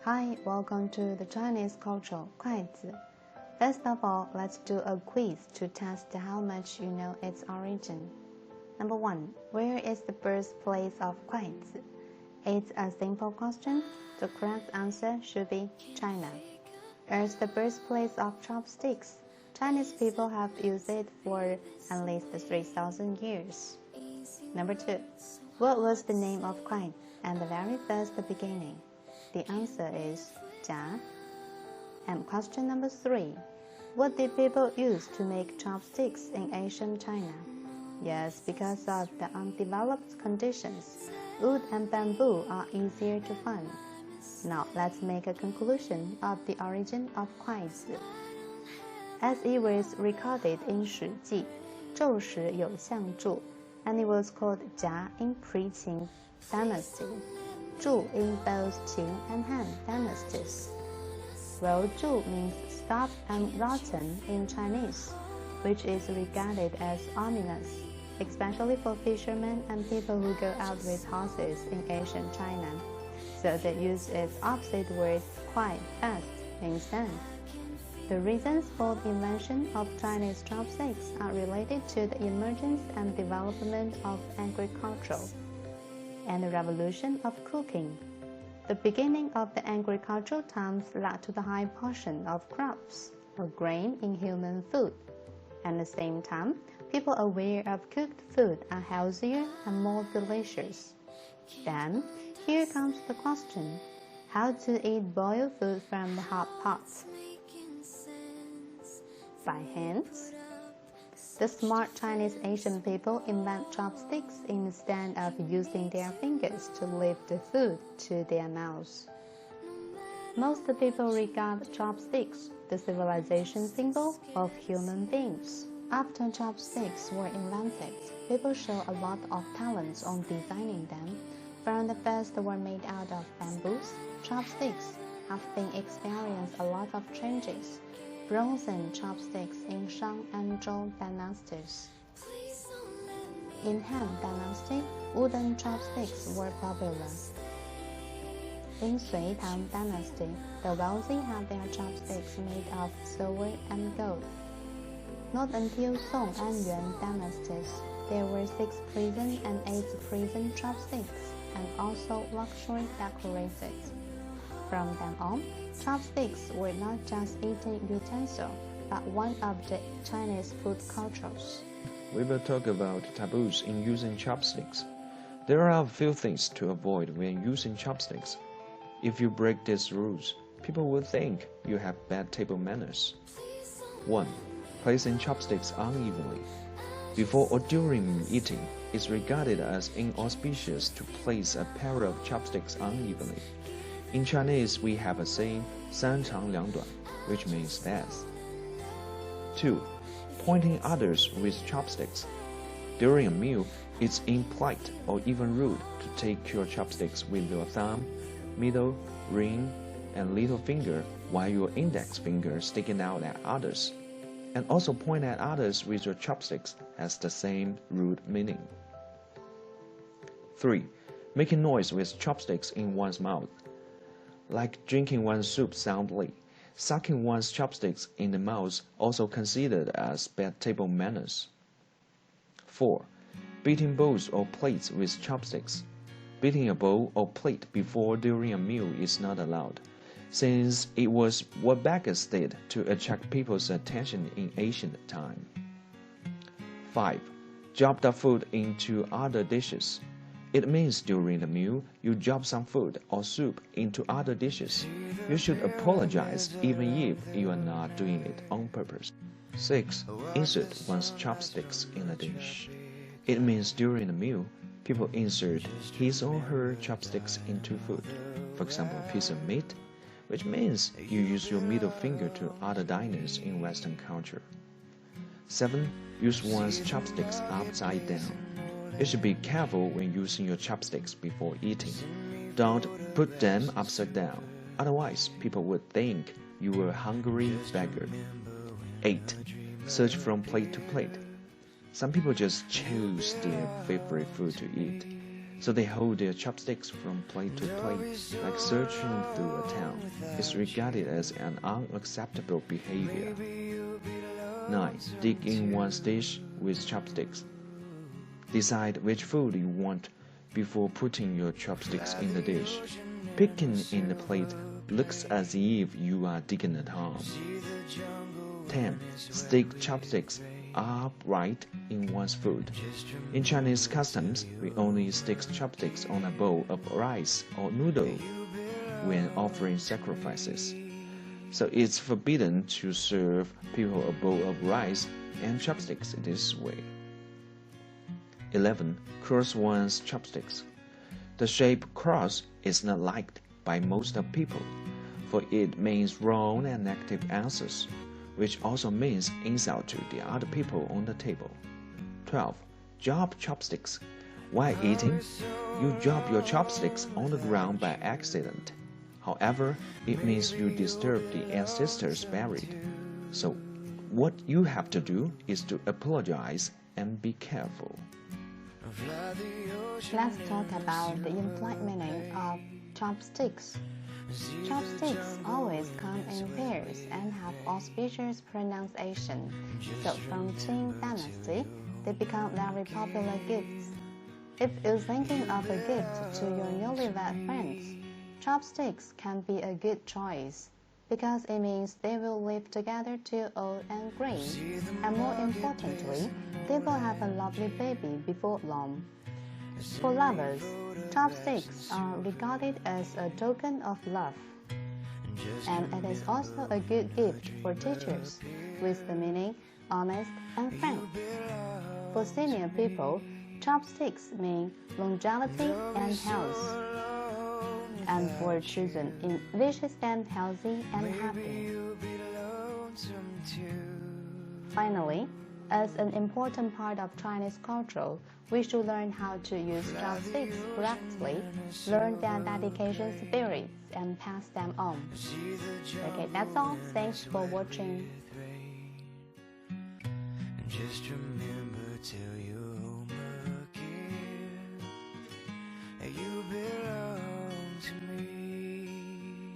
Hi, welcome to the Chinese culture 筷子. First of all, let's do a quiz to test how much you know its origin. Number 1. Where is the birthplace of 筷子? It's a simple question. The correct answer should be China. Where's the birthplace of chopsticks? Chinese people have used it for at least 3,000 years. Number 2. What was the name of 筷子at the very first beginning? The answer is 夹. And question number 3. What did people use to make chopsticks in ancient China? Yes, because of the undeveloped conditions, wood and bamboo are easier to find. Now let's make a conclusion of the origin of 筷子. As it was recorded in 史记, 周时有相注, and it was called 夹 in pre-Qing dynasty, 注 in both Qing and Han dynasties. Well, 注 means stop and rotten in Chinese, which is regarded as ominous, especially for fishermen and people who go out with horses in ancient China. So they use its opposite word 快 fast instead. The reasons for the invention of Chinese chopsticks are related to the emergence and development of agriculture and the revolution of cooking. The beginning of the agricultural times led to the high portion of crops or grain in human food. At the same time, people aware of cooked food are healthier and more delicious. Then, here comes the question: how to eat boiled food from the hot pot? By hands. The smart Chinese Asian people invent chopsticks instead of using their fingers to lift the food to their mouths. Most people regard chopsticks the civilization symbol of human beings. After chopsticks were invented, people show a lot of talent on designing them. From the first were made out of bamboos, chopsticks have been experienced a lot of changes. Bronze chopsticks in Shang and Zhou dynasties. In Han Dynasty, wooden chopsticks were popular. In Sui Tang Dynasty, the wealthy had their chopsticks made of silver and gold. Not until Song and Yuan dynasties, there were 6 prison and 8 prison chopsticks, and also luxury decorated. From then on, chopsticks were not just eating utensil, but one of the Chinese food cultures. We will talk about taboos in using chopsticks. There are a few things to avoid when using chopsticks. If you break these rules, people will think you have bad table manners. 1. Placing chopsticks unevenly. Before or during eating, it's regarded as inauspicious to place a pair of chopsticks unevenly. In Chinese, we have a saying, 三长两短, which means death. 2. Pointing others with chopsticks. During a meal, it's impolite or even rude to take your chopsticks with your thumb, middle, ring, and little finger while your index finger sticking out at others. And also point at others with your chopsticks has the same rude meaning. 3. Making noise with chopsticks in one's mouth. Like drinking one's soup soundly, sucking one's chopsticks in the mouth also considered as bad table manners. 4. Beating bowls or plates with chopsticks. Beating a bowl or plate before or during a meal is not allowed, since it was what beggars did to attract people's attention in ancient time. 5. Drop the food into other dishes. It means during the meal, you drop some food or soup into other dishes. You should apologize even if you are not doing it on purpose. 6. Insert one's chopsticks in a dish. It means during the meal, people insert his or her chopsticks into food. For example, a piece of meat, which means you use your middle finger to other diners in Western culture. 7. Use one's chopsticks upside down. You should be careful when using your chopsticks before eating. Don't put them upside down, otherwise people would think you were a hungry beggar. 8. Search from plate to plate. Some people just choose their favorite food to eat. So they hold their chopsticks from plate to plate, like searching through a town. It's regarded as an unacceptable behavior. 9. Dig in one's dish with chopsticks. Decide which food you want before putting your chopsticks in the dish. Picking in the plate looks as if you are digging at home. 10. Stick chopsticks upright in one's food. In Chinese customs, we only stick chopsticks on a bowl of rice or noodle when offering sacrifices. So it's forbidden to serve people a bowl of rice and chopsticks this way. 11. Cross one's chopsticks. The shape cross is not liked by most of people, for it means wrong and negative answers, which also means insult to the other people on the table. 12. Drop chopsticks. While eating, you drop your chopsticks on the ground by accident. However, it means you disturb the ancestors buried. So, what you have to do is to apologize and be careful. Let's talk about the implied meaning of chopsticks. Chopsticks always come in pairs and have auspicious pronunciation, so from Qing Dynasty, they become very popular gifts. If you're thinking of a gift to your newlywed friends, chopsticks can be a good choice, because it means they will live together till old and gray, and more importantly, they will have a lovely baby before long. For lovers, chopsticks are regarded as a token of love, and it is also a good gift for teachers, with the meaning honest and frank. For senior people, chopsticks mean longevity and health, and for children, it wishes them healthy and happy. Finally, as an important part of Chinese culture, we should learn how to use chopsticks correctly, learn their dedication spirits, and pass them on. Okay, that's all. Thanks for watching.